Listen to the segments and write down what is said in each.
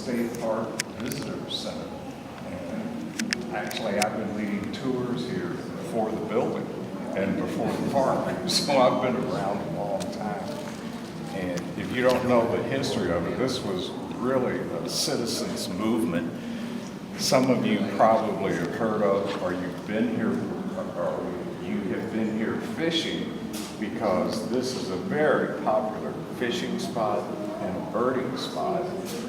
State Park Visitor Center. And actually, I've been leading tours here before the building and before the park, so I've been around a long time. And if you don't know the history of it, this was really a citizens movement. Some of you probably have heard of, or you've been here, or you have been here fishing, because this is a very popular fishing spot and a birding spot,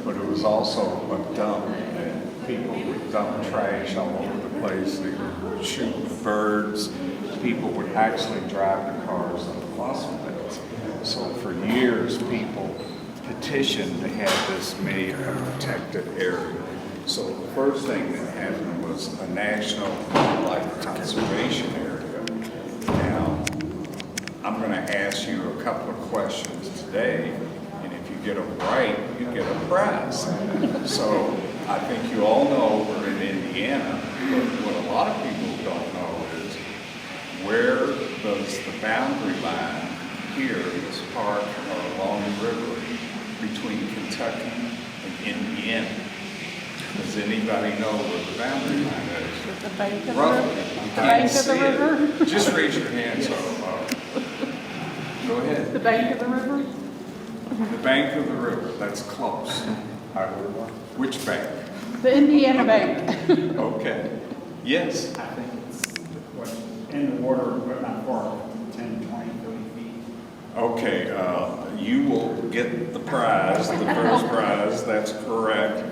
but it was also a dump, and people would dump trash all over the place. They would shoot the birds. People would actually drive the cars on the phosphate. So for years, people petitioned to have this made a protected area. So the first thing that happened was a national wildlife conservation area. Now, I'm going to ask you a couple of questions today, and if you get them right, you get a prize. So I think you all know we're in Indiana, but what a lot of people don't know is where does the boundary line here in this park or along the river between Kentucky and Indiana? Does anybody know where the boundary line is? With the bank of the Roughly. river? You The can't bank of the see it. river? Just raise your hand. So, go ahead. The bank of the river? The bank of the river. That's close. Which bank? The Indiana Bank. Okay. Yes. I think it's what, in the water, but not far, 10, 20, 30 feet. Okay, you will get the prize, the first prize, that's correct.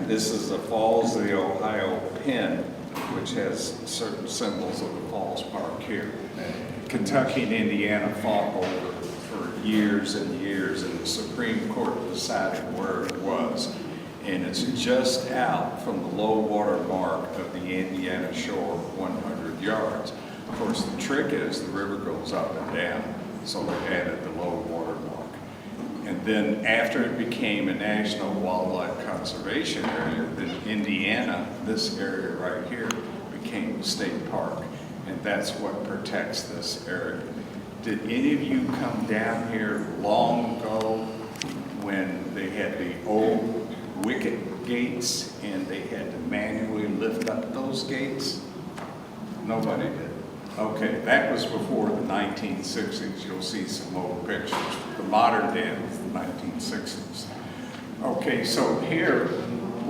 This is the Falls of the Ohio Pin, which has certain symbols of the Falls Park here. Kentucky and Indiana fought over for years and years, and the Supreme Court decided where it was. And it's just out from the low water mark of the Indiana shore, 100 yards. Of course, the trick is the river goes up and down, so they added the low water mark. And then after it became a national wildlife conservation area, then Indiana, this area right here, became a state park. And that's what protects this area. Did any of you come down here long ago when they had the old wicket gates and they had to manually lift up those gates? Nobody did. Okay, that was before the 1960s. You'll see some old pictures. The modern dam was the 1960s. Okay, so here,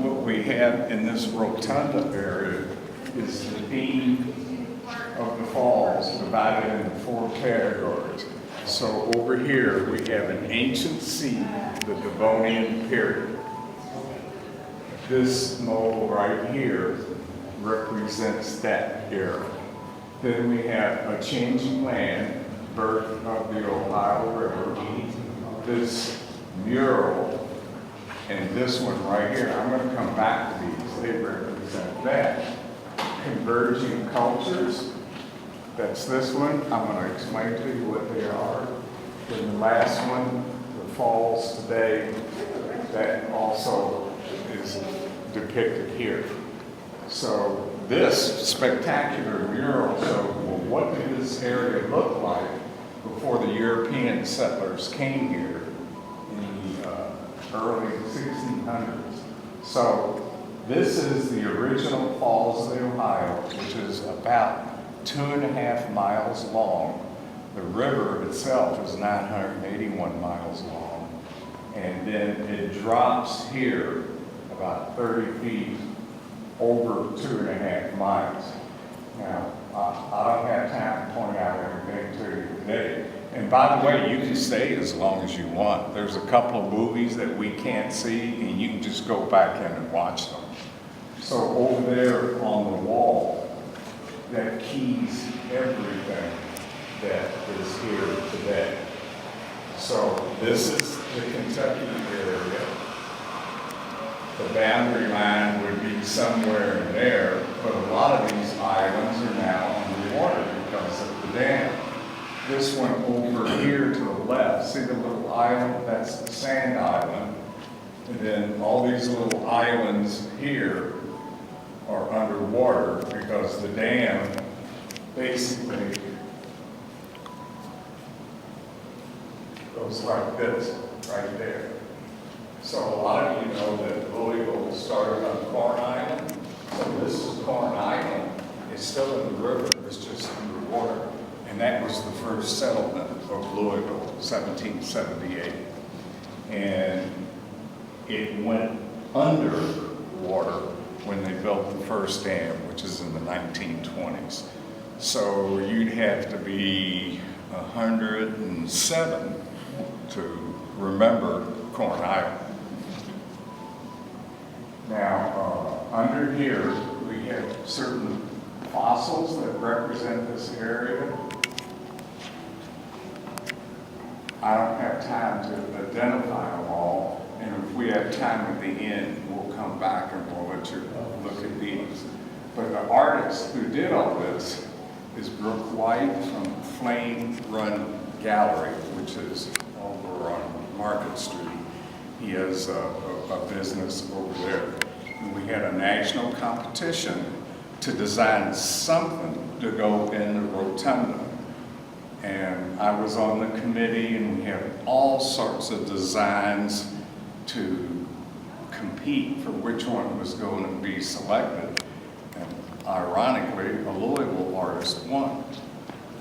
what we have in this rotunda area is the beam of the falls divided into 4 categories. So over here, we have an ancient seat, the Devonian period. This mole right here represents that era. Then we have a changing land, birth of the Ohio River. This mural and this one right here, I'm going to come back to these. They represent that. Converging cultures, that's this one. I'm going to explain to you what they are. Then the last one, the falls today, that also is depicted here. So this spectacular mural showed, well, what did this area look like before the European settlers came here in the early 1600s. So this is the original Falls of the Ohio, which is about 2.5 miles long. The river itself is 981 miles long. And then it drops here about 30 feet over 2.5 miles. Now, I don't have time to point out everything to you today. And by the way, you can stay as long as you want. There's a couple of movies that we can't see, and you can just go back in and watch them. So over there on the wall, that keys everything that is here today. So this is the Kentucky area. The boundary line would be somewhere in there, but a lot of these islands are now underwater because of the dam. This one over here to the left, see the little island? That's the sand island. And then all these little islands here are underwater because the dam basically goes like this, right there. So a lot of you know that Louisville started on Corn Island. So this is Corn Island. It's still in the river, it's just underwater. And that was the first settlement of Louisville, 1778. And it went underwater when they built the first dam, which is in the 1920s. So you'd have to be 107 to remember Corn Island. Now, under here, we have certain fossils that represent this area. I don't have time to identify them all, and if we have time at the end, we'll come back and we'll let you look at these. But the artist who did all this is Brooke White from Flame Run Gallery, which is over on Market Street. He has a business over there. And we had a national competition to design something to go in the rotunda. And I was on the committee, and we had all sorts of designs to compete for which one was going to be selected. And ironically, a Louisville artist won.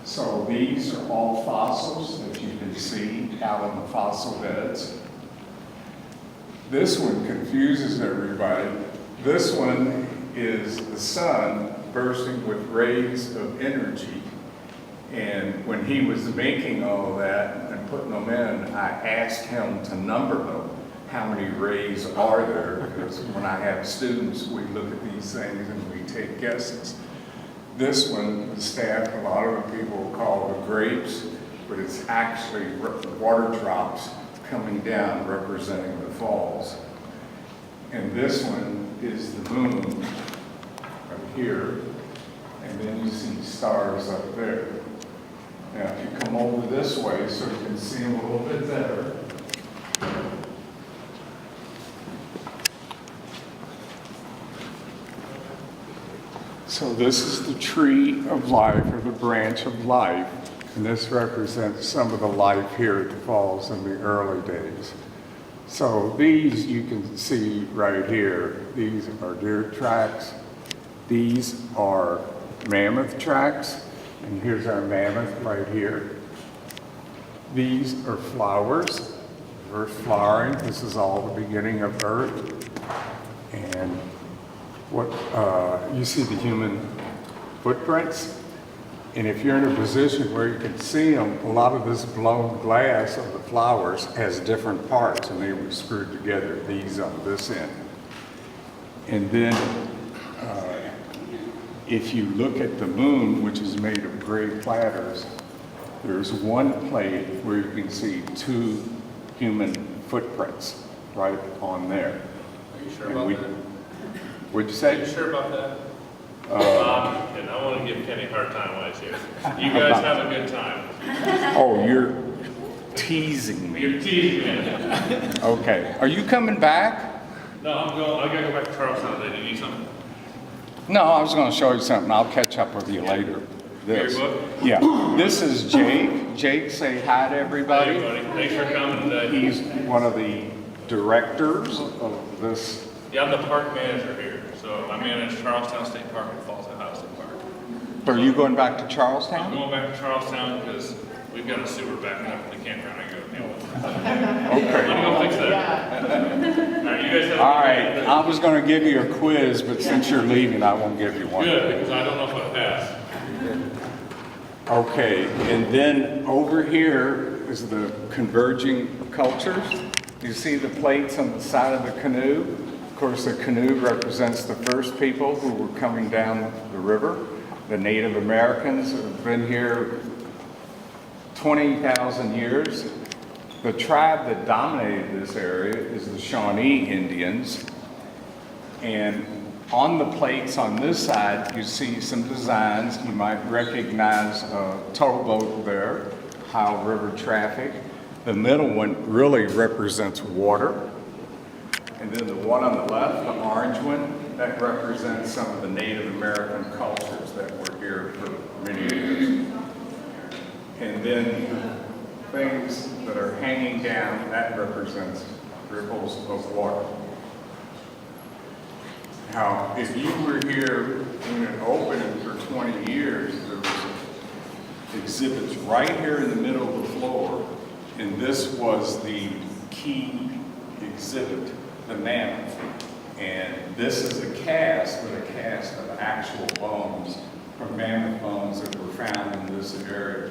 So these are all fossils that you can see out in the fossil beds. This one confuses everybody. This one is the sun bursting with rays of energy. And when he was making all of that and putting them in, I asked him to number them. How many rays are there? Because when I have students, we look at these things and we take guesses. This one, the staff, a lot of the people call the grapes, but it's actually water drops coming down representing the falls. And this one is the moon right here, and then you see stars up there. Now, if you come over this way so you can see them a little bit better. So this is the tree of life, or the branch of life, and this represents some of the life here at the falls in the early days. So these you can see right here. These are deer tracks. These are mammoth tracks, and here's our mammoth right here. These are flowers, first flowering. This is all the beginning of Earth. And what you see the human footprints. And if you're in a position where you can see them, a lot of this blown glass of the flowers has different parts, and they were screwed together, these on this end. And then if you look at the moon, which is made of gray platters, there's one plate where you can see two human footprints right on there. Are you sure about that? What'd you Are say? you sure about that? And I want to give Kenny a hard time when I say it. You guys have a good time. Oh, you're teasing me. You're teasing me. Okay. Are you coming back? No, I'm going. I gotta go back to Charlestown today. Do you need something? No, I was going to show you something. I'll catch up with you later. This. Your book? Yeah. This is Jake. Jake, say hi to everybody. Hey, buddy. Thanks for coming today. He's one of the directors of this. Yeah, I'm the park manager here. So I manage Charlestown State Park and Falls Ohio State Park. Are you going back to I'm Charlestown? going back to Charlestown because we've got a sewer backing up in the campground. I go deal with it. Okay. Let me go fix that. All right, you guys have a All good right. day. I was going to give you a quiz, but since you're leaving, I won't give you one. Good, because I don't know if I pass. Okay, and then over here is the converging cultures. You see the plates on the side of the canoe? Of course, the canoe represents the first people who were coming down the river. The Native Americans have been here 20,000 years. The tribe that dominated this area is the Shawnee Indians. And on the plates on this side, you see some designs. You might recognize a towboat there, Ohio River traffic. The middle one really represents water. And then the one on the left, the orange one, that represents some of the Native American cultures that were here for many years. And then the things that are hanging down, that represents ripples of water. Now, if you were here when it opened for 20 years, there was exhibits right here in the middle of the floor, and this was the key exhibit, the mammoth. And this is a cast, but a cast of actual bones, from mammoth bones that were found in this area.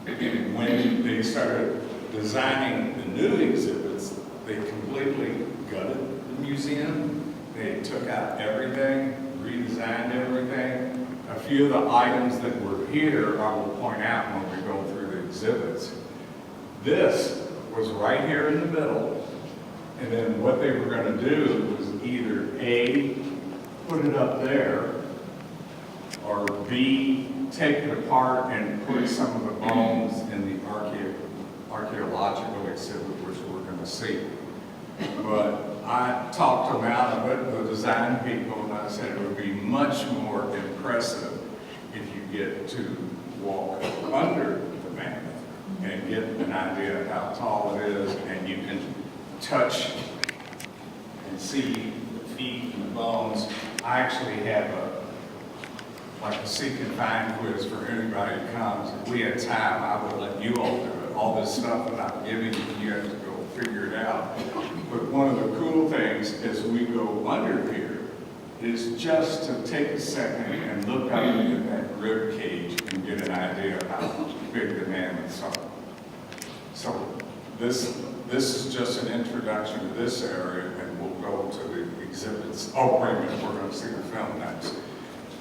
And when they started designing the new exhibits, they completely gutted the museum. They took out everything, redesigned everything. A few of the items that were here, I will point out when we go through the exhibits. This was right here in the middle, and then what they were going to do was either A, put it up there, or B, take it apart and put some of the bones in the archaeological exhibit, which we're going to see. But I talked them out of it, the design people, and I said it would be much more impressive if you get to walk under the mammoth and get an idea of how tall it is, and you can touch and see the feet and the bones. I actually have like a seek and find quiz for anybody who comes. If we had time, I would let you all do it. All this stuff that I'm giving you, you have to go figure it out. But one of the cool things as we go under here is just to take a second and look up at that rib cage and get an idea of how big the mammoths are. So this is just an introduction to this area, and we'll go to the exhibits. Oh, wait a minute, we're going to see the film next.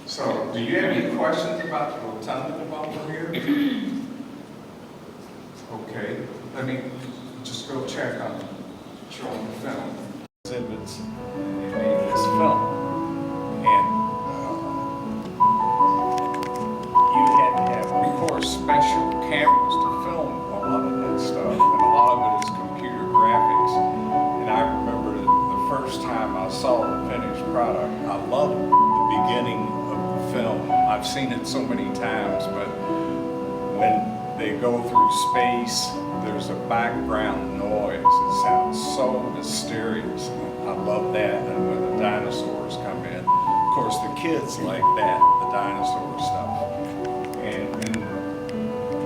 So, do you have any questions about the rotunda while we're here? Okay, let me just go check on showing the film. Exhibits, they made this film. And you had to have, of course, special cameras to film a lot of that stuff. And a lot of it is computer graphics. And I remember the first time I saw the finished product, I loved the beginning film. I've seen it so many times, but when they go through space, there's a background noise. It sounds so mysterious. I love that. And when the dinosaurs come in, of course the kids like that, the dinosaur stuff. And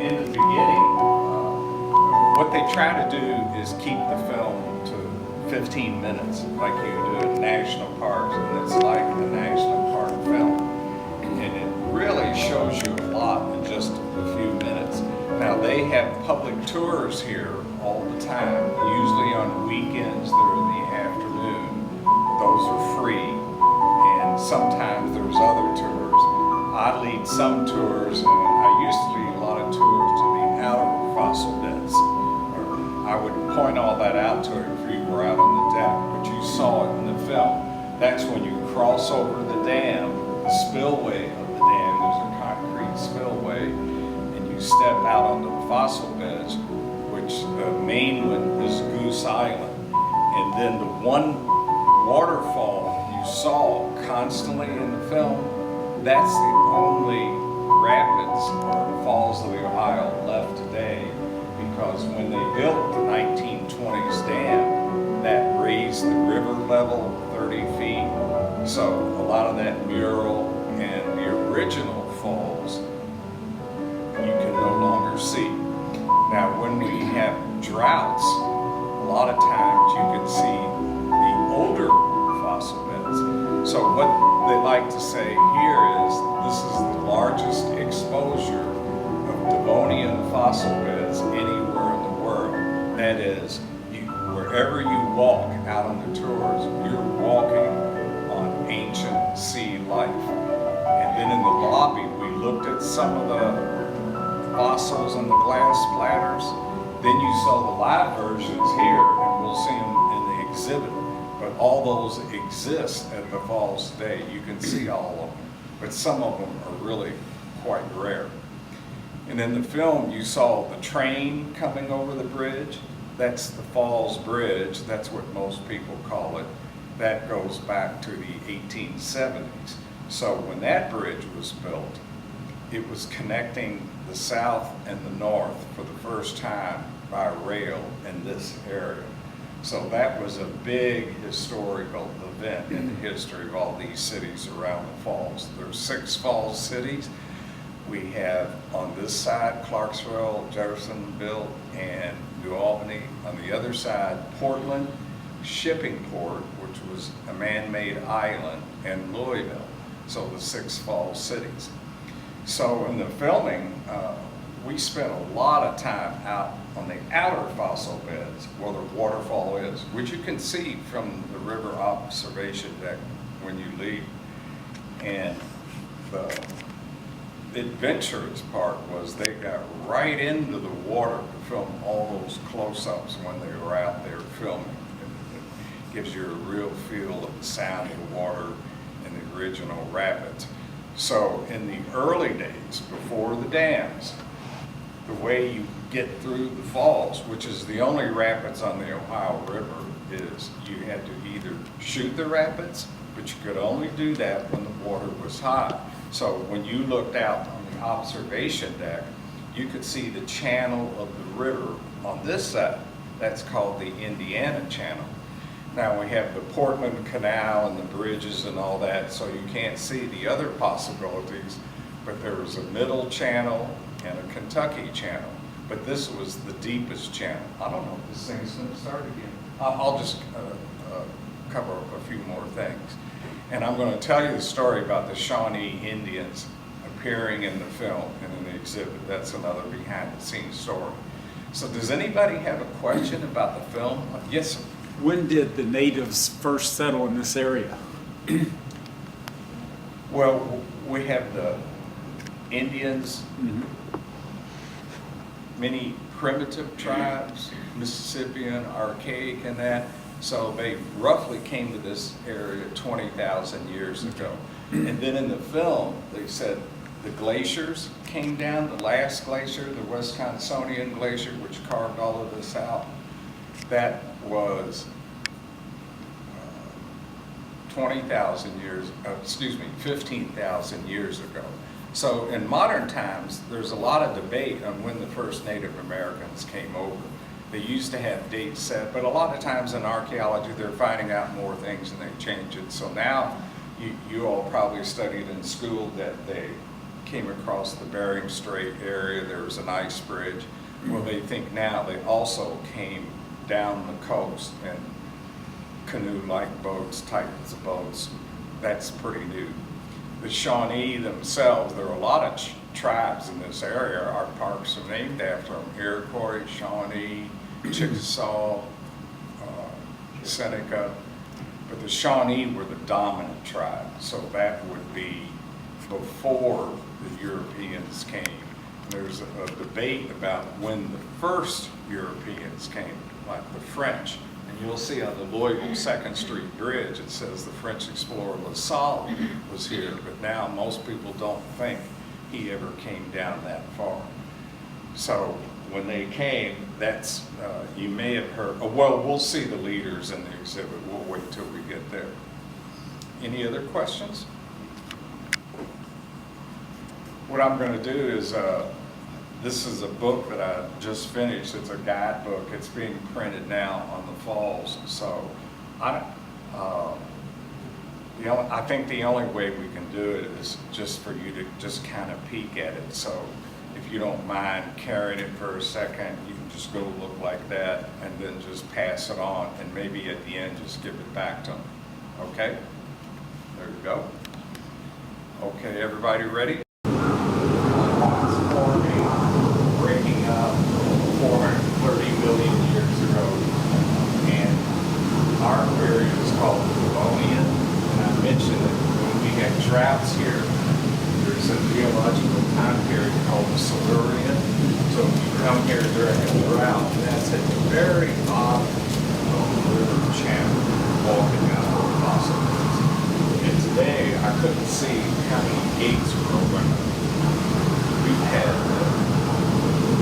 in the beginning, what they try to do is keep the film to 15 minutes, like you do in national parks, and it's like the national park film. And it really shows you a lot in just a few minutes. Now they have public tours here all the time. Usually on weekends, they're in the afternoon. Those are free. And sometimes there's other tours. I lead some tours, and I used to lead a lot of tours to the outer fossil beds. I would point all that out to her if you were out on the deck, but you saw it in the film. That's when you cross over the dam, the spillway of the dam. There's a concrete spillway, and you step out onto the fossil beds, which the main one is Goose Island. And then the one waterfall you saw constantly in the film, that's the only rapids or falls of the Ohio left today, because when they built the 1920s dam, that raised the river level 30 feet. So a lot of that mural and the original falls you can no longer see. Now when we have droughts, a lot of times you can see the older fossil beds. So what they like to say here is this is the largest exposure of Devonian fossil beds anywhere in the world. That is, wherever you walk out on the tours, you're walking on ancient sea life. And then in the lobby, we looked at some of the fossils and the glass splatters. Then you saw the live versions here, and we'll see them in the exhibit. But all those exist at the falls today. You can see all of them, but some of them are really quite rare. And in the film, you saw the train coming over the bridge. That's the Falls Bridge. That's what most people call it. That goes back to the 1870s. So when that bridge was built, it was connecting the south and the north for the first time by rail in this area. So that was a big historical event in the history of all these cities around the falls. There's 6 falls cities. We have on this side Clarksville, Jeffersonville, and New Albany. On the other side, Portland, Shippingport, which was a man-made island, and Louisville. So the 6 falls cities. So in the filming, we spent a lot of time out on the outer fossil beds where the waterfall is, which you can see from the river observation deck when you leave. And the adventurous part was they got right into the water to film all those close-ups when they were out there filming. It gives you a real feel of the sound of the water in the original rapids. So in the early days, before the dams, the way you get through the falls, which is the only rapids on the Ohio River, is you had to either shoot the rapids, but you could only do that when the water was high. So when you looked out on the observation deck, you could see the channel of the river on this side. That's called the Indiana Channel. Now we have the Portland Canal and the bridges and all that, so you can't see the other possibilities, but there was a middle channel and a Kentucky channel. But this was the deepest channel. I don't know if this thing's going to start again. I'll just cover a few more things. And I'm going to tell you the story about the Shawnee Indians appearing in the film in an exhibit. That's another behind-the-scenes story. So does anybody have a question about the film? Yes, sir. When did the natives first settle in this area? Well, we have the Indians, many primitive tribes, Mississippian, archaic and that. So they roughly came to this area 20,000 years ago. And then in the film, they said the glaciers came down, the last glacier, the Wisconsinian glacier, which carved all of this out. That was 20,000 years, 15,000 years ago. So in modern times, there's a lot of debate on when the first Native Americans came over. They used to have dates set, but a lot of times in archaeology, they're finding out more things and they change it. So now, you all probably studied in school that they came across the Bering Strait area, there was an ice bridge. Well, they think now they also came down the coast and canoe-like boats, types of boats. That's pretty new. The Shawnee themselves, there are a lot of tribes in this area. Our parks are named after them: Iroquois, Shawnee, Chickasaw, Seneca. But the Shawnee were the dominant tribe, so that would be before the Europeans came. There's a debate about when the first Europeans came, like the French. And you'll see on the Louisville 2nd Street Bridge, it says the French explorer La Salle was here, but now most people don't think he ever came down that far. So when they came, that's, you may have heard, well, we'll see the leaders in the exhibit. We'll wait till we get there. Any other questions? What I'm going to do is, this is a book that I just finished. It's a guidebook. It's being printed now on the falls. So I think the only way we can do it is just for you to just kind of peek at it. So if you don't mind carrying it for a second, you can just go look like that and then just pass it on, and maybe at the end just give it back to them. Okay? There you go. Okay, everybody ready? Breaking up 430 million years ago, and our period is called the Devonian. And I mentioned that when we had droughts here, there's a geological time period called the Silurian. So if you come here during a drought, that's at the very bottom of the river channel, walking out of the fossil beds. And today, I couldn't see how many gates were open. We've had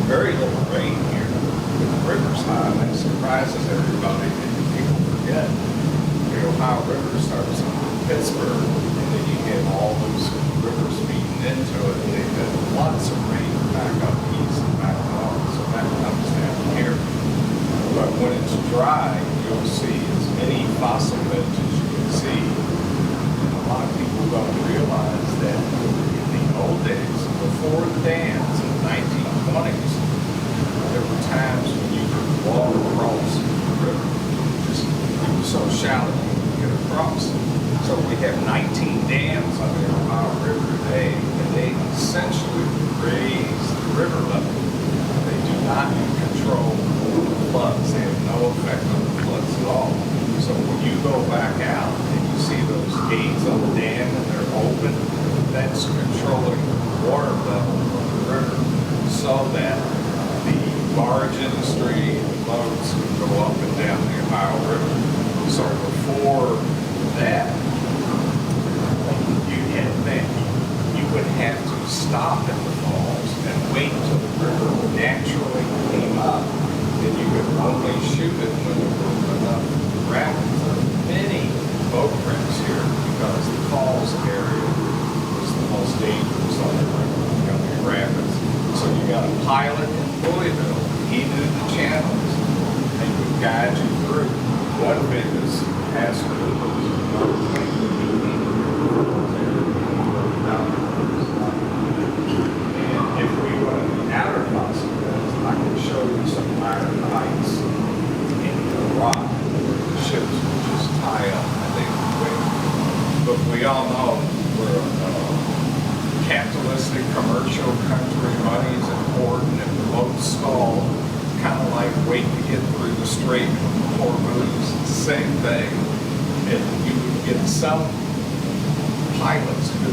very little rain here. The river's high, and that surprises everybody, and people forget. The Ohio River starts in Pittsburgh, and then you get all those rivers feeding into it, and they get lots of rain back up east and back north, so that comes down here. But when it's dry, you'll see as many fossil beds as you can see. And a lot of people don't realize that in the old days, before the dams in the 1920s, there were times when you could walk across the river. Just, it was so shallow you could get across. So we have 19 dams on the Ohio River today, and they essentially raise the river level. They do not control the floods. They have no effect on the floods at all. So when you go back out and you see those gates on the dam and they're open, that's controlling the water level of the river so that the barge industry and boats can go up and down the Ohio River. So before that, you would have to stop at the falls and wait till the river naturally came up. Then you could only shoot it when there was enough rapids. There are many boat wrecks here because the falls area was the most dangerous on the river, the rapids. So you got a pilot in Louisville. He knew the channels and would guide you through. One famous passenger was and if we go to the outer possibilities, I can show you some iron heights in the rock where the ships would just tie up and they would wait. But we all know we're a capitalistic commercial country. Money is important. If the boats stall, kind of like wait to get through the strait of Hormuz, same thing. And you would get some pilots who,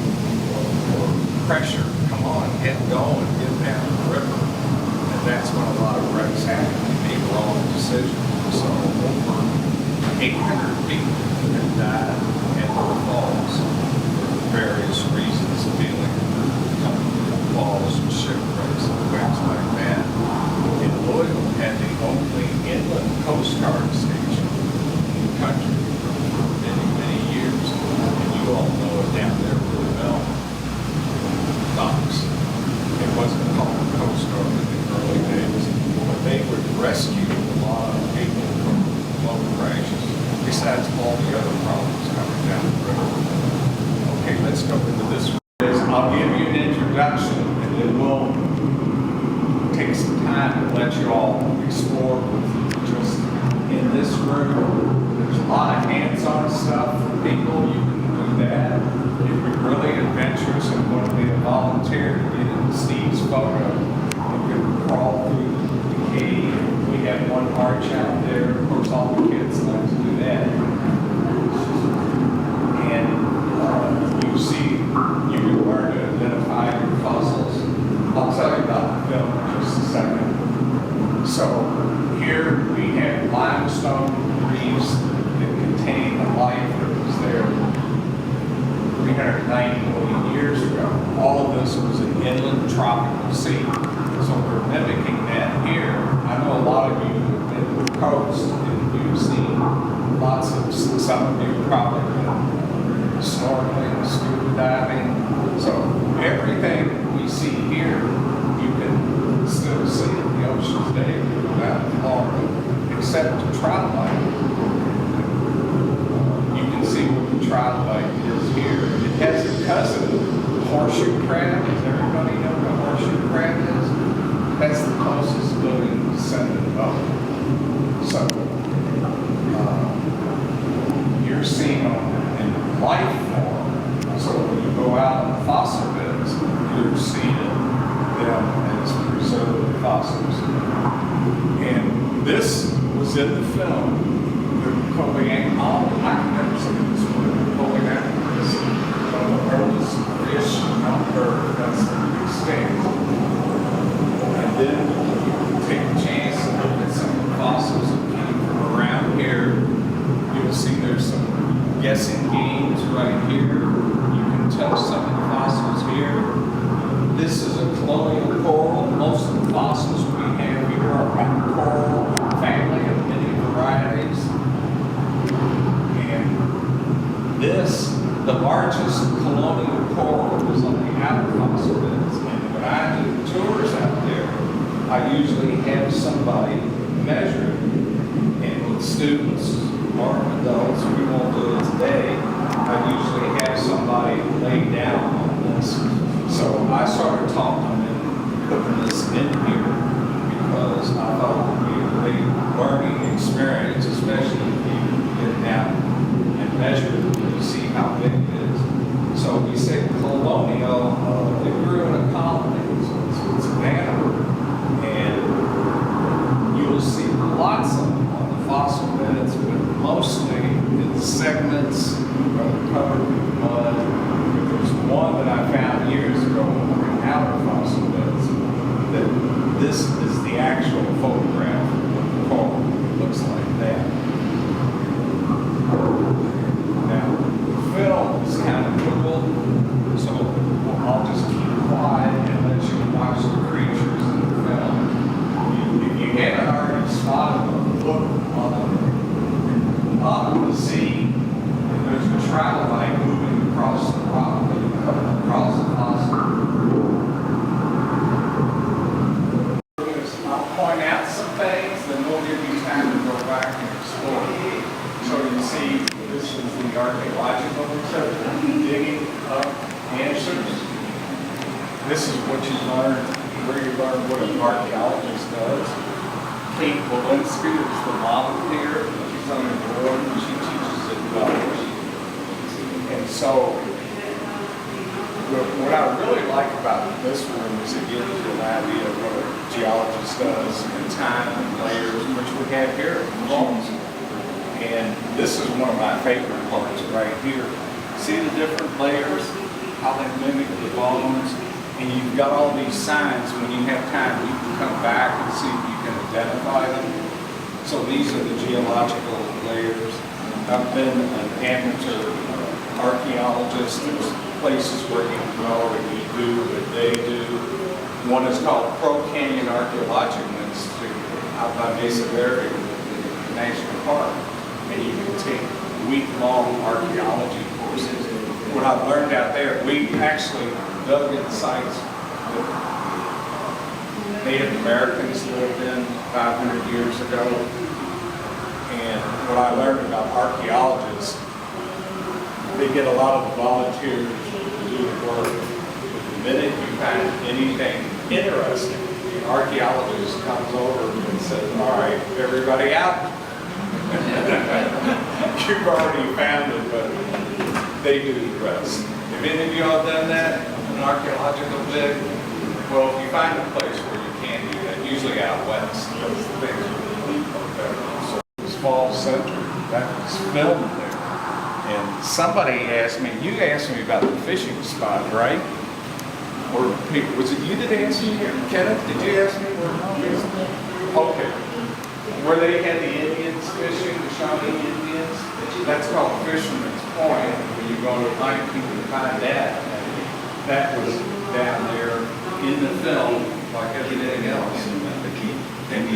for pressure, come on, get going, get down the river. And that's when a lot of wrecks happen. They make wrong decisions. So over 800 people have died at the falls for various reasons, dealing with falls and shipwrecks and wrecks like that. And Louisville had the only inland Coast Guard station in the country for many, many years. And you all know it down there where the Bell docks. It wasn't called the Coast Guard in the early days, but they would rescue a lot of people from boat crashes, besides all the other problems coming down the river. Okay, let's go into this one. I'll give you an introduction, and then we'll take some time to let you all explore with just in this room. There's a lot of hands-on stuff for people. You can do that. If you're really adventurous and want to be a volunteer to get into Steve's photo, you can crawl through the cave. We have one arch out there. Of course, all the kids like to do that. And you see, you can learn to identify your fossils. I'll tell you about the film in just a second. So here we have limestone reefs that contain the life that was there 390 million years ago. All of this was an inland tropical sea. So we're mimicking that here. I know a lot of you have been to the coast and you've seen lots of, some of you probably been snorkeling, scuba diving. So everything we see here, you can still see in the ocean today without Florida, except the trilobite. You can see what the trilobite is here. It has a cousin, horseshoe crab. Does everybody know what a horseshoe crab is? That's the closest living descendant of it. So you're seeing them in life form. So when you go out on the fossil beds, you're seeing them as preserved fossils. And this was in the film, the Kobe I've never seen this one, Kobe This one of the earliest fish on Earth that's extinct. And then you take a chance to look at some of the fossils that came from around here. You'll see there's some guessing games right here. You can tell some of the fossils here. This is a colonial coral. Most of the fossils we have here are from the coral family of many varieties. And this, the largest colonial coral, is on the outer fossil beds. And when I do tours out there, I usually have somebody measure it. And with students or adults, we won't do it today. I usually have somebody lay down on this. So I started talking and putting this in here because I thought it would be a great learning experience, especially if you get down and measure it and see how big it is. So we say colonial, it grew in a colony, so it's an animal. And you'll see lots of them on the fossil beds, but mostly in segments covered with mud. There's one that I found years ago on outer fossil beds that this is the actual photograph of the coral. It looks like that. Now, the film is kind of cool, so I'll just keep quiet and let you watch the creatures in the film. If you haven't already spotted them, look on the bottom of the sea, and there's a trilobite moving across the rock, across the fossil. I'll point out some things, then we'll give you time to go back and explore. So you see, this is the archaeological research, digging up answers. This is what you learn, where you learn what an archaeologist does. Kate Walensky is the model here. She's on the board and she teaches at college. And so, what I really like about this room is it gives you an idea of what a geologist does in time and layers, which we have here at the bones. And this is one of my favorite parts right here. See the different layers, how they mimic the bones, and you've got all these signs. When you have time, you can come back and see if you can identify them. So these are the geological layers. I've been an amateur archaeologist. There's places where you can go and you do what they do. One is called Pro Canyon Archaeological Institute out by Mesa Verde National Park. And you can take week-long archaeology courses. What I've learned out there, we actually dug in sites that Native Americans lived in 500 years ago. And what I learned about archaeologists, they get a lot of the volunteers to do the work. But the minute you find anything interesting, the archaeologist comes over and says, all right, everybody out. You've already found it, but they do the rest. Have any of you all done that? An archaeological dig? Well, if you find a place where you can do that, usually out west, those things are better. So this fall center, that was filmed there. And somebody asked me, you asked me about the fishing spot, right? Or was it you that asked me here? Kenneth, did you ask me where? Okay. Where they had the Indians fishing, the Shawnee Indians, that's called Fisherman's Point. When you go to night, you can find that. That was down there in the film, like everything else. And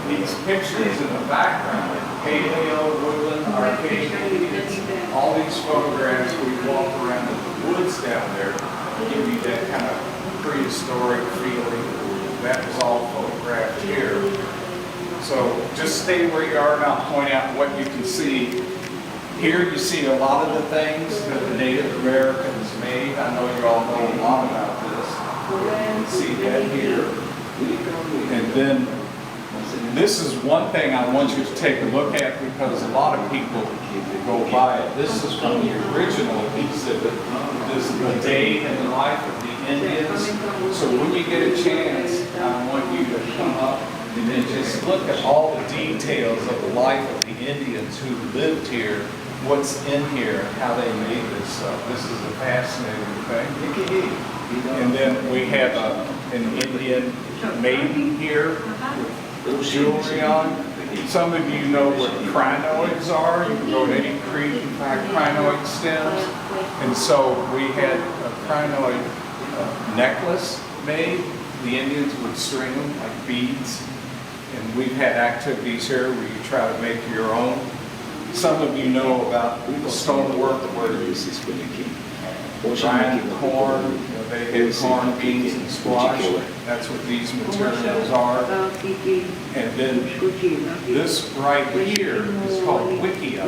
these pictures in the background, paleo, woodland, archaic Indians, all these photographs, we walk around the woods down there, give you that kind of prehistoric feeling. That was all photographed here. So just stay where you are and I'll point out what you can see. Here you see a lot of the things that the Native Americans made. I know you all know a lot about this. You can see that here. And then this is one thing I want you to take a look at because a lot of people go by it. This is from the original exhibit. This is the day in the life of the Indians. So when you get a chance, I want you to come up and then just look at all the details of the life of the Indians who lived here, what's in here, how they made this stuff. This is a fascinating thing. And then we have an Indian maiden here with jewelry on. Some of you know what crinoids are. You can go to any creek and find crinoid stems. And so we had a crinoid necklace made. The Indians would string them like beads. And we've had activities here where you try to make your own. Some of you know about stonework where you grind corn, but they had corn, beans, and squash. That's what these materials are. And then this right here is called wickia.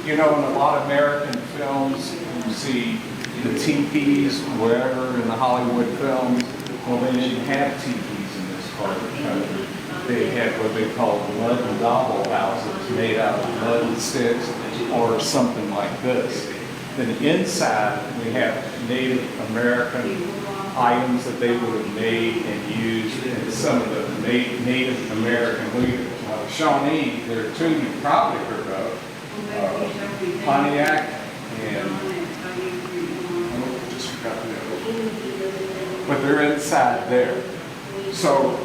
You know, in a lot of American films, you see the teepees, wherever in the Hollywood films. Well, they didn't have teepees in this part of the country. They had what they called mud and gobble houses made out of mud and sticks or something like this. Then inside, we have Native American items that they would have made and used in some of the Native American leaders. Now, the Shawnee, there are two you probably heard of, Pontiac and, oh, just forgot the other one. But they're inside there. So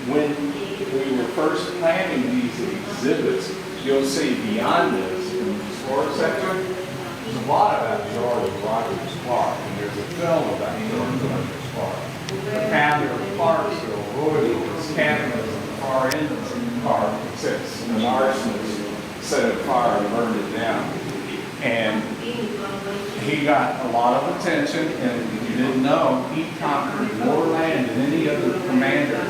when we were first planning these exhibits, you'll see beyond this, in the historic section, there's a lot about George Rogers Clark, and there's a film about George Rogers Clark. The founder of Clarksville, Louisville, his cabin is at the far end of the park, except an arsonist set it fire and burned it down. And he got a lot of attention, and if you didn't know, he conquered more land than any other commander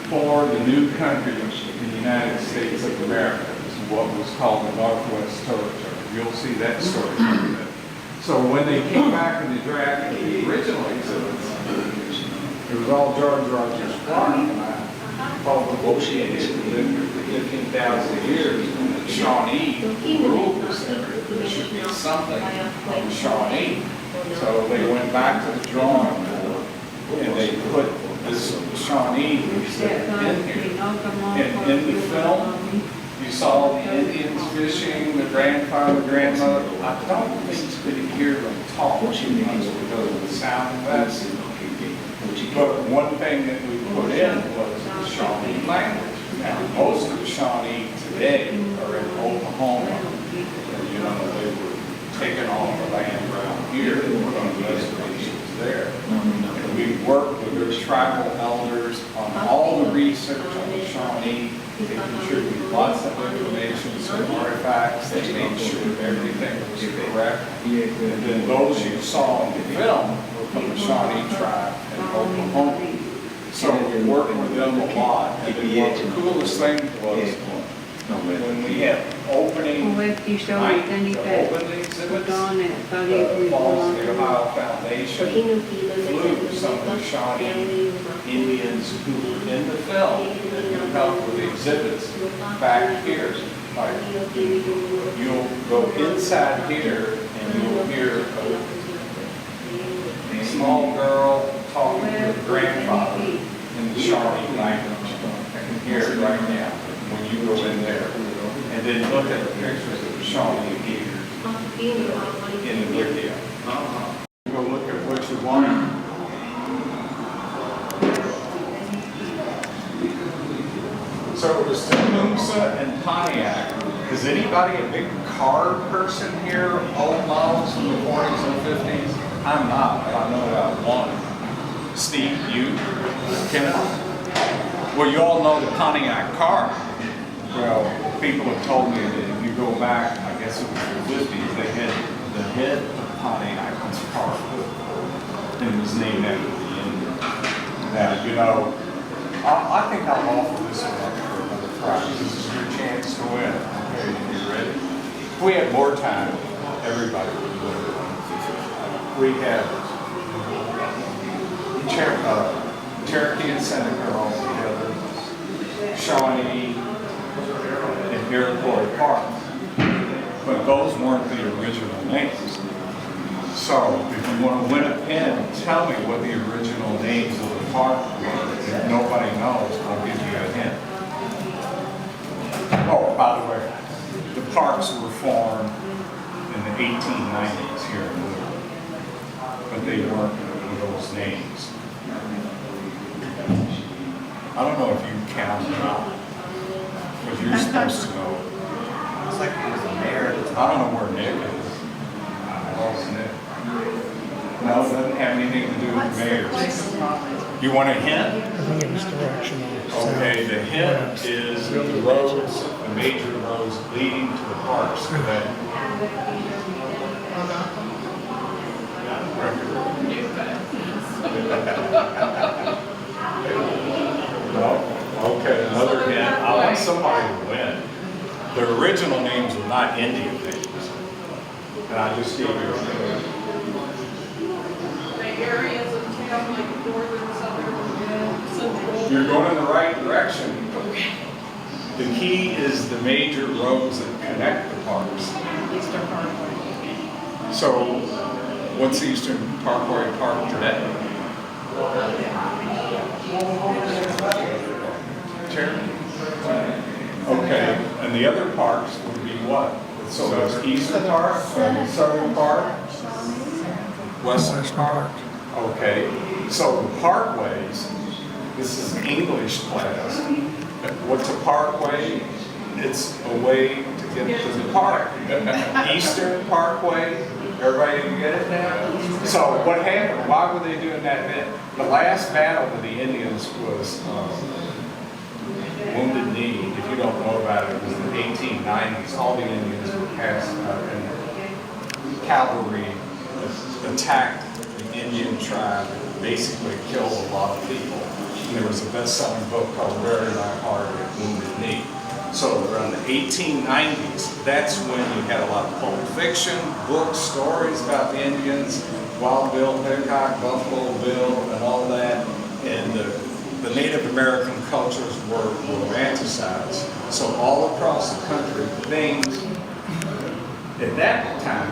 for the new country in the United States of America. This is what was called the Northwest Territory. You'll see that story coming in. So when they came back and they drafted the original exhibits, it was all George Rogers Clark, and I called negotiated within 15,000 years, and the Shawnee ruled this area. There should be something on the Shawnee. So they went back to the drawing board, and they put this Shawnee exhibit in here. And in the film, you saw the Indians fishing, the grandfather, grandmother. I don't think you could hear them talk because of the sound effects. But one thing that we put in was the Shawnee language. Now, most of the Shawnee today are in Oklahoma. And, you know, they were taking all the land around here and put on reservations there. And we worked with their tribal elders on all the research on the Shawnee. They contributed lots of information, some artifacts. They made sure everything was correct. And then those you saw in the film were from the Shawnee tribe in Oklahoma. So we worked with them a lot. And then one of the coolest things was when we had opening night to open the exhibits, the Falls of the Ohio Foundation flew some of the Shawnee Indians who were in the film and who helped with the exhibits back here. Like, you'll go inside here and you'll hear a small girl talking to her grandfather in the Shawnee language. I can hear it right now when you go in there. And then look at the pictures of the Shawnee here in the video. Go look at what you want. So it was Tecumseh and Pontiac. Is anybody a big car person here? Old models from the 40s and 50s? I'm not, but I know about one. Steve, you? Kenneth? Well, you all know the Pontiac car. Well, people have told me that if you go back, I guess it was the 50s, they had the head of Pontiac was car. And it was named after the Indian. Now, you know, I think I'll offer this one up for another prize. This is your chance to win. Okay, you ready? If we had more time, everybody would win. We have Cherokee and Seneca all together, Shawnee and Iroquois parts. But those weren't the original names. So if you want to win a pen, tell me what the original names of the park were. If nobody knows, I'll give you a hint. Oh, by the way, the parks were formed in the 1890s here in Louisville, but they weren't with those names. I don't know if you count them out, but you're supposed to know. It's like he was a mayor. I don't know where Nick is. Where's Nick? No, it doesn't have anything to do with mayors. You want a hint? I think it was directional. Okay, the hint is the roads, the major roads leading to the parks today. Well, okay, another hint. I want somebody to win. The original names were not Indian names. And I just gave you a clue. The areas of town, like northern, southern, central. You're going in the right direction. The key is the major roads that connect the parks. Eastern Parkway. So, what's Eastern Parkway Park today? Chairman? Okay, and the other parks would be what? So there's Eastern Park, Southern Park, Western Park. Okay, so the parkways, this is an English class. What's a parkway? It's a way to get to the park. Eastern Parkway, everybody get it now? So what happened? Why were they doing that then? The last battle with the Indians was Wounded Knee. If you don't know about it, it was in the 1890s. All the Indians were cast and cavalry attacked the Indian tribe and basically killed a lot of people. There was a best-selling book called Very Light-Hearted, Wounded Knee. So around the 1890s, that's when you had a lot of pulp fiction, books, stories about the Indians, Wild Bill Hickok, Buffalo Bill, and all that. And the Native American cultures were romanticized. So all across the country, things at that time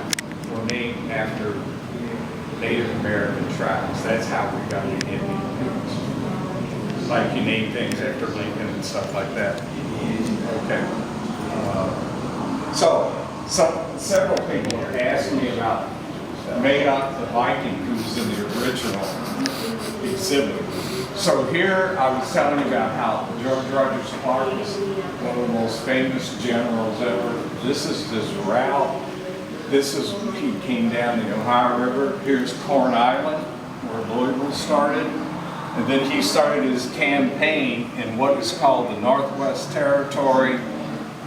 were named after Native American tribes. That's how we got the Indian roots. Like you name things after Lincoln and stuff like that. Okay. Several people have asked me about Madoc the Viking, who's in the original exhibit. So here I was telling you about how George Rogers Clark was one of the most famous generals ever. This is this route. He came down the Ohio River. Here's Corn Island, where Louisville started. And then he started his campaign in what is called the Northwest Territory.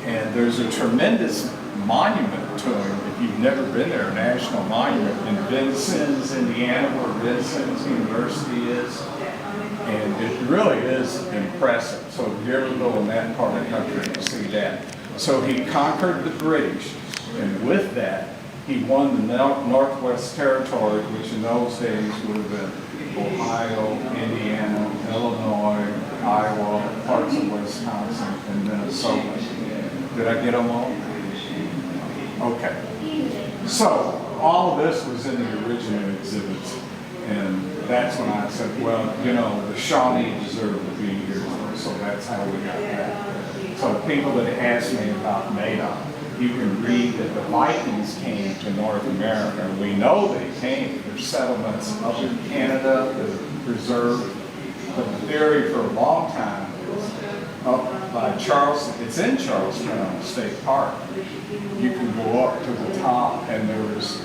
And there's a tremendous monument to him, if you've never been there, a national monument in Vincennes, Indiana, where Vincennes University is. And it really is impressive. So if you ever go in that part of the country, you'll see that. So he conquered the British, and with that, he won the Northwest Territory, which in those days would have been Ohio, Indiana, Illinois, Iowa, parts of Wisconsin, and Minnesota. Did I get them all? Okay. So all of this was in the original exhibits, and that's when I said, well, you know, the Shawnee deserve to be here, so that's how we got that. So people that ask me about Madoc, you can read that the Vikings came to North America. We know they came. There's settlements up in Canada that are preserved. But the theory for a long time is up by Charleston. It's in Charlestown State Park. You can go up to the top, and there's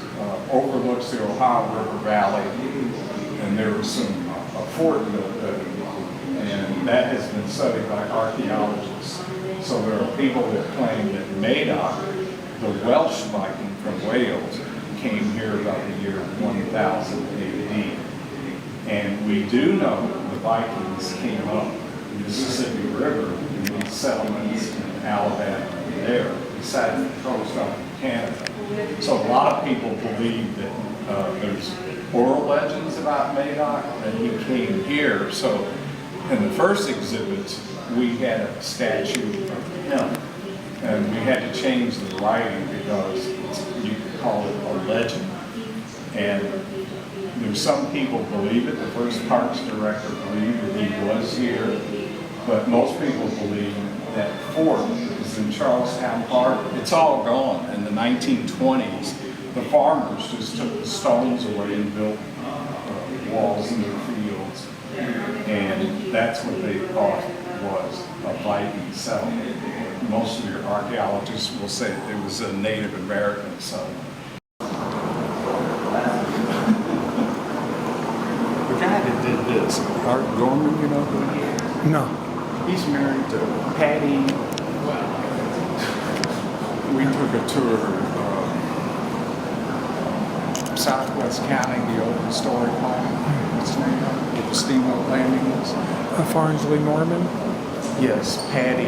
overlooks the Ohio River Valley, and there was a fort built there. And that has been studied by archaeologists. So there are people that claim that Madoc, the Welsh Viking from Wales, came here about the year 1000 AD. And we do know the Vikings came up the Mississippi River in these settlements in Alabama and there, besides the coast up in Canada. So a lot of people believe that there's oral legends about Madoc, and he came here. So in the first exhibits, we had a statue of him, and we had to change the writing because you could call it a legend. And there's some people believe it. The first parks director believed that he was here, but most people believe that fort is in Charlestown Park. It's all gone. In the 1920s, the farmers just took the stones away and built walls in their fields, and that's what they thought was a Viking settlement. Most of your archaeologists will say it was a Native American settlement. The guy that did this, Art Gorman, you know who he is? No. He's married to Patty. We took a tour of Southwest County, the old historic home. what's his name, where the steamboat landing is. Farnsley Norman. Yes, Patty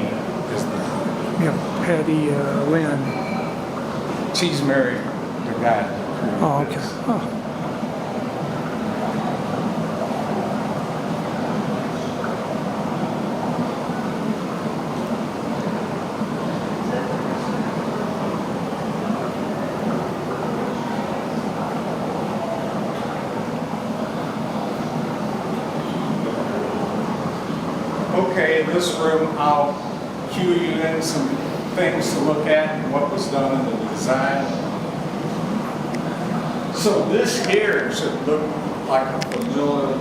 is the, Yeah, Patty Lynn. she's married to the guy that created Oh, okay. this. Oh. Okay, in this room, I'll cue you in some things to look at and what was done in the design. So this here should look like a familiar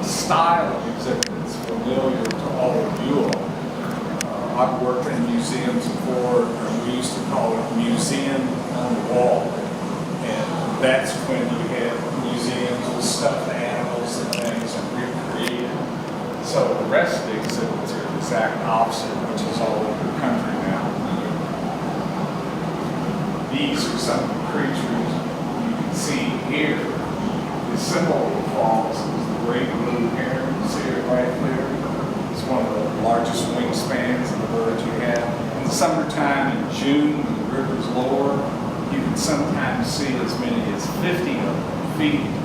style of exhibit. It's familiar to all of you all. I've worked in museums before, and we used to call it museum on the wall. And that's when you had museums with stuffed animals and things and recreated. So the rest of the exhibits are the exact opposite, which is all over the country now. These are some of the creatures you can see here. The symbol of the falls is the great blue heron. You see it right there. It's one of the largest wingspans of the bird you have. In the summertime, in June, when the river's lower, you can sometimes see as many as 50 of them feeding.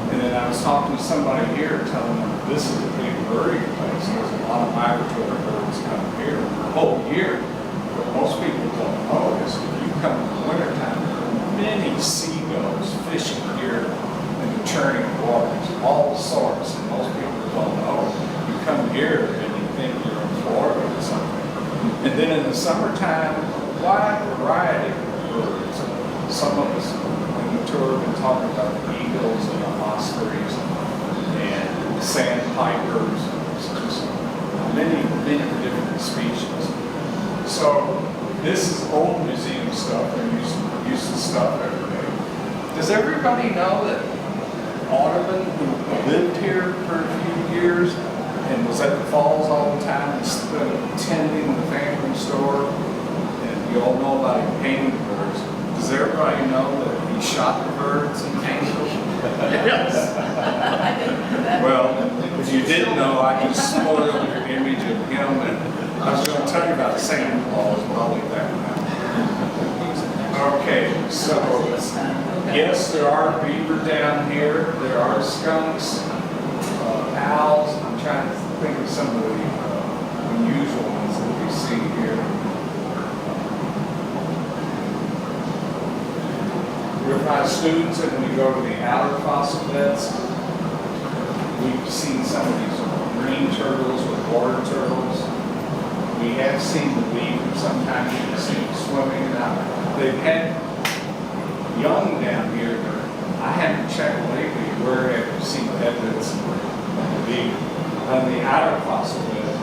And then I was talking to somebody here telling them this is a big birding place. There's a lot of migratory birds come here the whole year. What most people don't know is if you come in the wintertime, there are many seagulls fishing here in the churning waters, all sorts. And most people don't know. You come here and you think you're in Florida or something. And then in the summertime, a wide variety of birds. Some of us in the tour have been talking about the eagles and the ospreys and sandpipers, just many different species. So this is old museum stuff. They're using stuff every day. Does everybody know that Audubon, who lived here for a few years and was at the falls all the time, instead of attending the family store, and you all know about him painting birds, does everybody know that he shot the birds and painted them? Yes. I didn't know that. Well, if you didn't know, I just spoiled your image of him, and I was going to tell you about Santa Claus, but I'll leave that one out. Okay, so yes, there are beaver down here. There are skunks, owls. I'm trying to think of some of the unusual ones that we see here. With my students, and we go to the outer fossil beds, we've seen some of these green turtles with water turtles. We have seen the beaver. Sometimes you can see them swimming out. They've had young down here. I haven't checked lately where have you seen evidence of the beaver. On the outer fossil bed,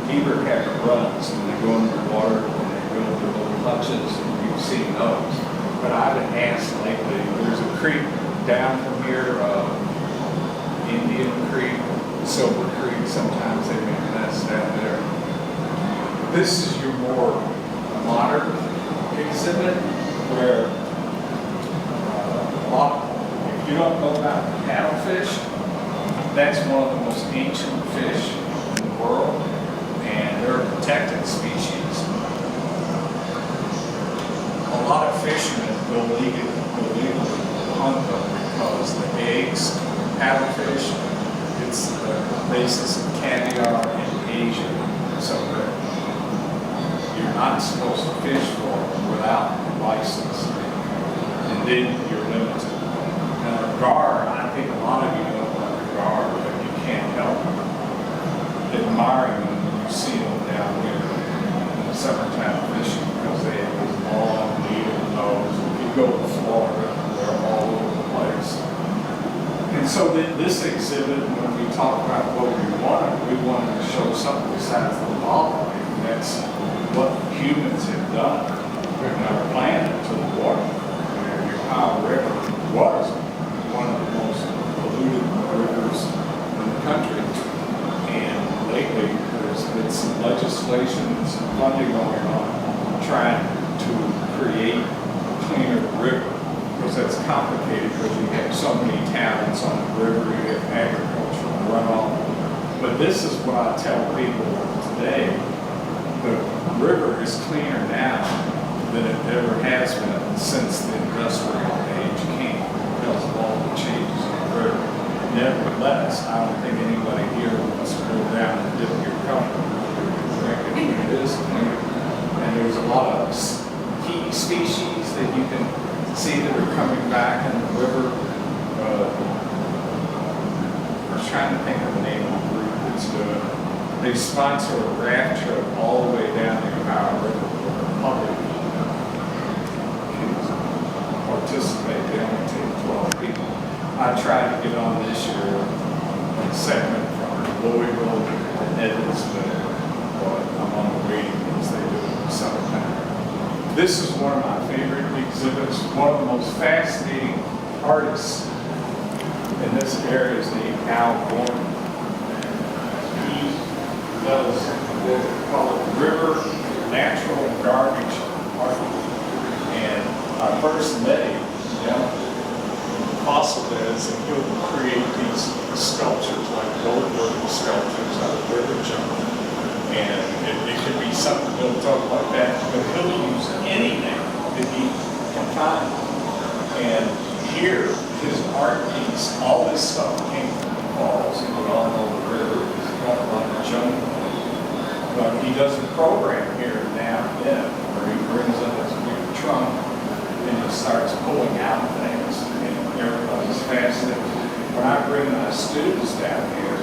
beaver have runs and they go in the water and they go to little hutches, and you've seen those. But I've been asked lately, there's a creek down from here, Indian Creek, Silver Creek, sometimes they make nests down there. This is your more modern exhibit where if you don't know about paddlefish, that's one of the most ancient fish in the world, and they're a protected species. A lot of fishermen illegally hunt them because the eggs, paddlefish, it's the basis of caviar in Asia. So that you're not supposed to fish for them without a license, and then you're limited. Now, gar, I think a lot of you know about the gar, but you can't help admiring them when you see them down here in the summertime fishing because they have these long, needle nose. If you go to Florida, they're all over the place. And so this exhibit, when we talk about what we wanted to show something besides the wildlife, and that's what humans have done in our planet to the water. The Ohio River was one of the most polluted rivers in the country. And lately, there's been some legislation and some funding going on trying to create a cleaner river, because that's complicated because you have so many towns on river, you have agricultural runoff. But this is what I tell people today. The river is cleaner now than it ever has been since the industrial age came because of all the changes in the river. Nevertheless, I don't think anybody here wants to go down and dip your cup. It is clean. And there's a lot of key species that you can see that are coming back in the river. I was trying to think of the name of the group that's doing it. They sponsor a raft trip all the way down the Ohio River where the public can participate. They only take 12 people. I tried to get on this year on a segment from Louisville to Evansville, but I'm on the waiting list. They do it in the summertime. This is one of my favorite exhibits. One of the most fascinating artists in this area is named Al Gorman. He does what we call it river natural garbage art. And I first met him down in fossil beds, and he'll create these sculptures like gold-worthy sculptures out of river junk. And it could be something built up like that, but he'll use anything that he can find. And here, his art piece, all this stuff came from the falls, and we all know the river is kind of like a jungle. But he does a program here now and then, where he brings in his big trunk, and he starts pulling out things, and everybody's fascinated. When I bring my students down here,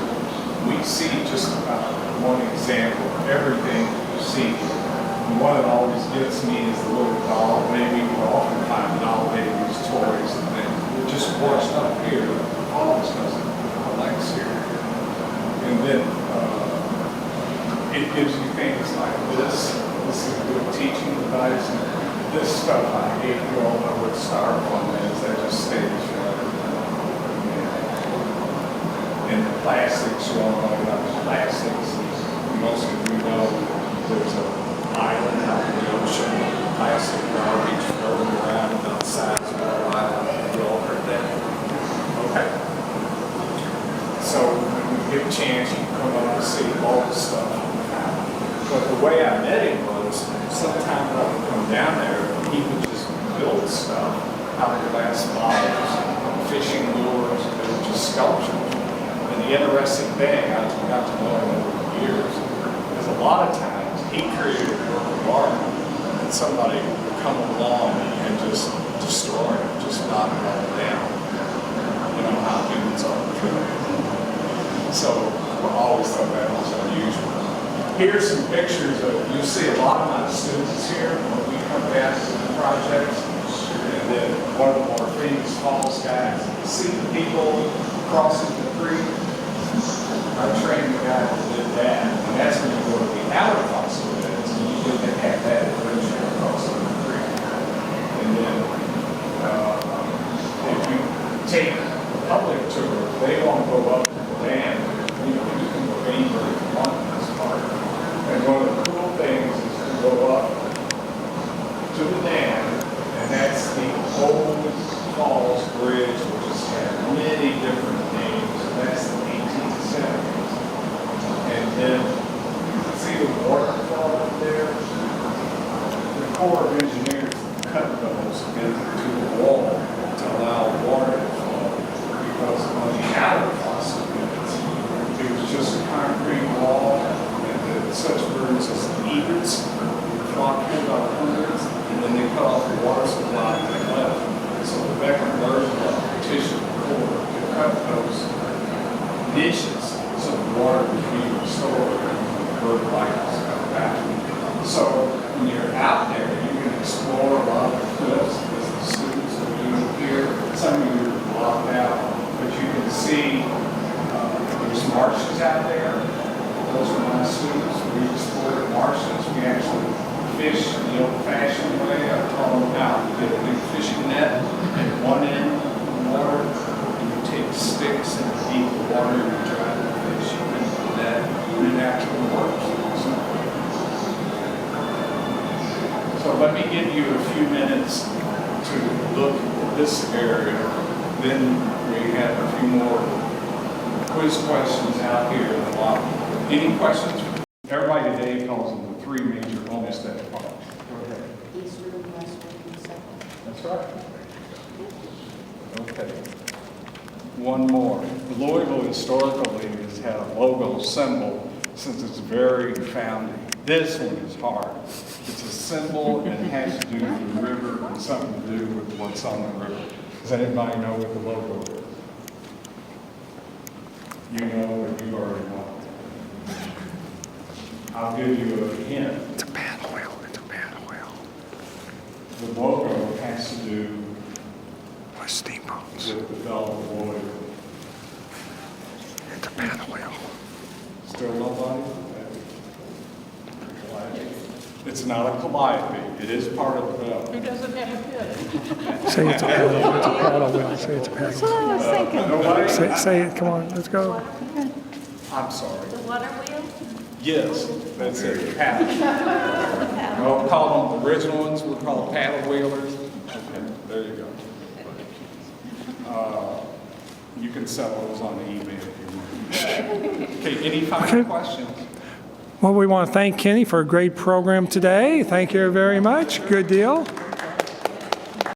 we see just about one example of everything you see. The one that always gets me is the little doll baby. We often find doll babies, toys, and things. They're just washed up here. Always doesn't collects here. And then it gives you things like this. This is a good teaching device. And this stuff I hate. You all know what styrofoam is. That just stays forever. And the plastics, you all know about the plastics. Most of you know there's an island out in the ocean, plastic garbage floating around outside of our island. You all heard that? Okay. So when you get a chance, you can come up and see all the stuff. But the way I met him was, sometime when I would come down there, he would just build stuff out of glass bottles, fishing lures, and they were just sculptures. And the interesting thing, I got to know him over the years, is a lot of times he created a work of art and somebody would come along and just destroy it, just knock it all down. You know how humans are. So I always thought that was unusual. Here's some pictures of, you see a lot of my students here when we come back to the projects. And then one of the more famous falls guys, see the people crossing the creek? I trained the guy that did that, and that's when you go to the outer fossil beds, and you get to have that adventure crossing the creek. And then if you take the public tour, they won't go up to the dam. You can go anywhere you want in this park. And one of the cool things is to go up to the dam, and that's the old Falls Bridge, which has had many different names. That's the 18th century. And then, see the waterfall up there? The Corps of Engineers cut those into the wall to allow water to flow. Because on the outer fossil beds, it was just a concrete wall, and such birds as egrets flocked here by hundreds, and then they cut off the water supply and they left. So the Becker Roosevelt petitioned the Corps to cut those niches so the water would be restored and the bird life was cut back. So when you're out there, you can explore a lot of the cliffs as the students are doing here. Some of you are blocked out, but you can see there's marshes out there. Those are my students. We explored marshes. We actually fish the old-fashioned way. I taught them how to get a big fishing net at one end of the water, and you take sticks and deep the water and you try to fish into the net, and it actually works. So let me give you a few minutes to look at this area. Then we we have a few more quiz questions out here in the lobby. Any questions? Everybody today calls them the three major homestead farms. Go ahead. Eastern, western, and southern. That's right. Okay. One more. The Louisville Historical League has had a logo symbol since its very founding. This one is hard. It's a symbol and it has to do with the river and something to do with what's on the river. Does anybody know what the logo is? You know or you already know? I'll give you a hint. It's a paddle wheel. It's a paddle wheel. The logo has to do With steamboats. with the Belle of Louisville. It's a paddle wheel. Still nobody? It's not a calliope. It is part of the bell. Who doesn't have a pit? Say it's a paddle. It's a paddle wheel. Say it's a paddle wheel. I was thinking. Nobody? Say it. Come on. Let's go. I'm sorry. The water wheel? Yes, that's it. Paddle. We'll call them the original ones. We'll call them paddle wheelers. Okay, there you go. You can sell those on eBay if you want. Okay, any final Okay. questions? Well, we want to thank Kenny for a great program today. Thank you very much. Good deal.